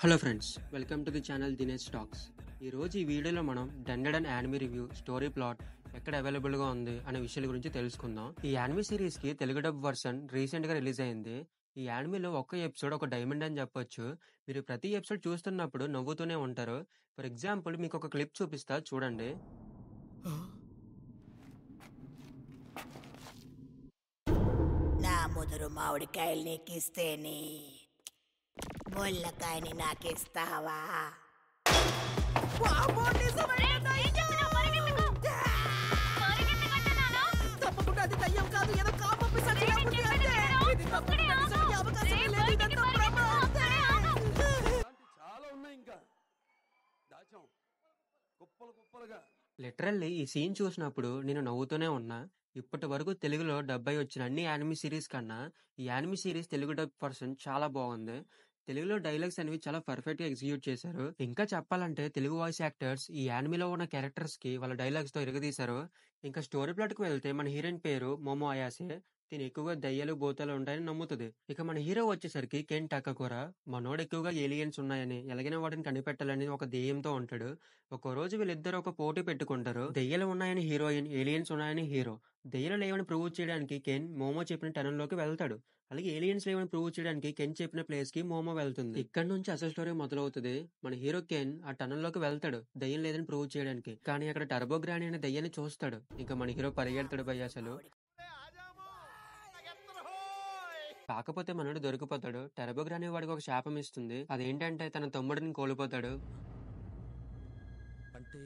Hello friends, welcome to the channel Dinesh talks. ఈరోజు ఈ వీడియోలో మనం డెండెడ్ and anime review, story plot, ఎక్కడ అవైలబుల్గా ఉంది అనే విషయాల గురించి తెలుసుకుందాం. ఈ యానిమీ సిరీస్కి తెలుగు డబ్ వర్షన్ రీసెంట్గా రిలీజ్ అయింది. ఈ యానిమీలో ఒక్క ఎపిసోడ్ ఒక డైమండ్ అని చెప్పొచ్చు. మీరు ప్రతి ఎపిసోడ్ చూస్తున్నప్పుడు నవ్వుతూనే ఉంటారు. ఫర్ ఎగ్జాంపుల్ మీకు ఒక క్లిప్ చూపిస్తా, చూడండి. నా ముదురు మామిడికాయలు నీకిస్తేనే ముళ్ళకాయని నాకిస్తావా? తప్పకుండా అది దయ్యం కాదు, ఏదో కాపం పిశాచం ఉంది అంతే. ఇది తప్పకుండా నిజమయ్యే అవకాశమే లేదు, ఇదంతా భ్రమ అంతే. చాలా ఉన్నాయి, ఇంకా దాచాం కుప్పలు కుప్పలుగా. లిటరల్లీ ఈ సీన్ చూసినప్పుడు నేను నవ్వుతూనే ఉన్నా. ఇప్పటి వరకు తెలుగులో డబ్ అయి వచ్చిన అన్ని యానిమీ సిరీస్ కన్నా ఈ anime series Telugu dub version చాలా బాగుంది. తెలుగులో డైలాగ్స్ అనేవి చాలా పర్ఫెక్ట్ గా ఎగ్జిక్యూట్ చేశారు. ఇంకా చెప్పాలంటే తెలుగు వాయిస్ యాక్టర్స్ ఈ యానిమీలో ఉన్న క్యారెక్టర్స్ కి వాళ్ళ డైలాగ్స్ తో ఇరగదీశారు. ఇంకా స్టోరీ ప్లాట్ కు వెళ్తే మన హీరోయిన్ పేరు మోమో అయాసే. తిని ఎక్కువగా దయ్యాలు భూతాలు ఉంటాయని నమ్ముతుంది. ఇక మన హీరో వచ్చేసరికి కెన్ టకకుర. మనోడు ఎక్కువగా ఏలియన్స్ ఉన్నాయని, ఎలాగైనా వాటిని కనిపెట్టాలని ఒక ధ్యేయంతో ఉంటాడు. ఒక రోజు వీళ్ళిద్దరు ఒక పోటీ పెట్టుకుంటారు. దెయ్యాలు ఉన్నాయని హీరోయిన్, ఏలియన్స్ ఉన్నాయని హీరో. దెయ్యాలు లేవని ప్రూవ్ చేయడానికి కెన్ మోమో చెప్పిన టనల్ లోకి వెళ్తాడు. అలాగే ఏలియన్స్ లేవని ప్రూవ్ చేయడానికి కెన్ చెప్పిన ప్లేస్ కి మోమో వెళ్తుంది. ఇక్కడ నుంచి అసలు స్టోరీ మొదలవుతుంది. మన హీరో కెన్ ఆ టనల్ లోకి వెళ్తాడు దయ్యం లేదని ప్రూవ్ చేయడానికి. కానీ అక్కడ టర్బో గ్రాని అనే దయ్యాన్ని చూస్తాడు. ఇంకా మన హీరో పరిగెడతాడు భయ్య అసలు. కాకపోతే మనోడు దొరికిపోతాడు. టర్బో గ్రాని వాడికి ఒక శాపం ఇస్తుంది. అదేంటంటే తన తమ్ముడిని కోల్పోతాడు. అంటే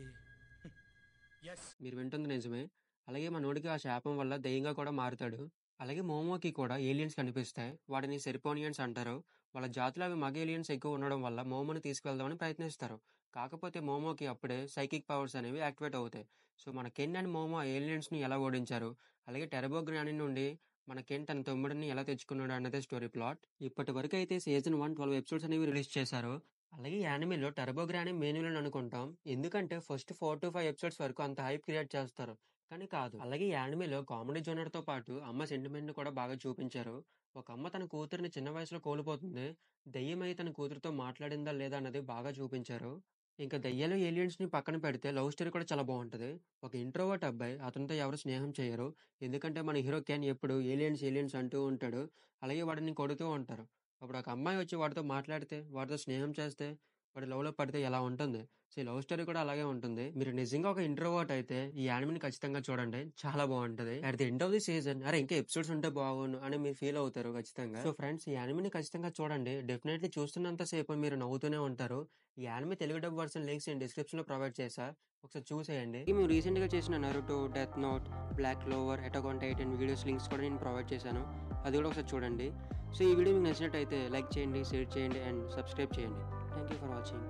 మీరు వింటుంది నిజమే. అలాగే మనోడికి ఆ శాపం వల్ల దయ్యంగా కూడా మారుతాడు. అలాగే మోమోకి కూడా ఏలియన్స్ కనిపిస్తాయి. వాటిని సెరిపోనియన్స్ అంటారు. వాళ్ళ జాతిలో అవి మగ ఏలియన్స్ ఎక్కువ ఉండడం వల్ల మోమోని తీసుకువెళ్దామని ప్రయత్నిస్తారు. కాకపోతే మోమోకి అప్పుడే సైకిక్ పవర్స్ అనేవి యాక్టివేట్ అవుతాయి. సో మన కెన్ అండ్ మోమో ఏలియన్స్ ని ఎలా ఓడించారు, అలాగే టర్బో గ్రాని నుండి మన కెన్ తన తమ్ముడిని ఎలా తెచ్చుకున్నాడు అన్నదే స్టోరీ ప్లాట్. ఇప్పటి వరకు అయితే సీజన్ 1 12 ఎపిసోడ్స్ అనేవి రిలీజ్ చేశారు. అలాగే యానిమేలో టర్బో గ్రాని మెయిన్ విలన్ అనుకుంటాం. ఎందుకంటే ఫస్ట్ 4 to 5 ఎపిసోడ్స్ వరకు అంత హైప్ క్రియేట్ చేస్తారు, కానీ కాదు. అలాగే యానిమేలో కామెడీ జోనర్ తో పాటు అమ్మ సెంటిమెంట్ ని కూడా బాగా చూపించారు. ఒక అమ్మ తన కూతురిని చిన్న వయసులో కోల్పోతుంది. దెయ్యమై తన కూతురుతో మాట్లాడిందా లేదా అన్నది బాగా చూపించారు. ఇంకా దెయ్యాలు ఏలియన్స్ ని పక్కన పెడితే లవ్ స్టోరీ కూడా చాలా బాగుంటది. ఒక ఇంట్రోవర్ట్ అబ్బాయి, అతనితో ఎవరు స్నేహం చేయరు. ఎందుకంటే మన హీరో కెన్ ఎప్పుడు ఏలియన్స్ ఏలియన్స్ అంటూ ఉంటాడు. అలాగే వాడిని కొడుతూ ఉంటారు. అప్పుడు ఒక అమ్మాయి వచ్చి వాడితో మాట్లాడితే, వాడితో స్నేహం చేస్తే, వాడి లవ్ లో పడితే ఎలా ఉంటుంది. సో ఈ లవ్ స్టోరీ కూడా అలాగే ఉంటుంది. మీరు నిజంగా ఒక ఇంట్రోవర్ట్ అయితే ఈ యానిమీని ఖచ్చితంగా చూడండి, చాలా బాగుంటది. At the end of the season అరే ఇంకా ఎపిసోడ్స్ ఉంటే బాగుండు అని మీరు ఫీల్ అవుతారు ఖచ్చితంగా. సో ఫ్రెండ్స్, ఈ యానిమీని ఖచ్చితంగా చూడండి. డెఫినెట్లీ చూస్తున్నంత సేపు మీరు నవ్వుతూనే ఉంటారు. ఈ anime Telugu dub version links నేను డిస్క్రిప్షన్ లో ప్రొవైడ్ చేశా, ఒకసారి చూసేయండి. మేము రీసెంట్ గా చేసిన Naruto, Death Note, Black Clover, Attack on Titan videos links కూడా నేను ప్రొవైడ్ చేశాను. అది కూడా ఒకసారి చూడండి. సో ఈ వీడియో మీకు నచ్చినట్టయితే లైక్ చేయండి, షేర్ చేయండి అండ్ సబ్స్క్రైబ్ చేయండి. Thank you for watching.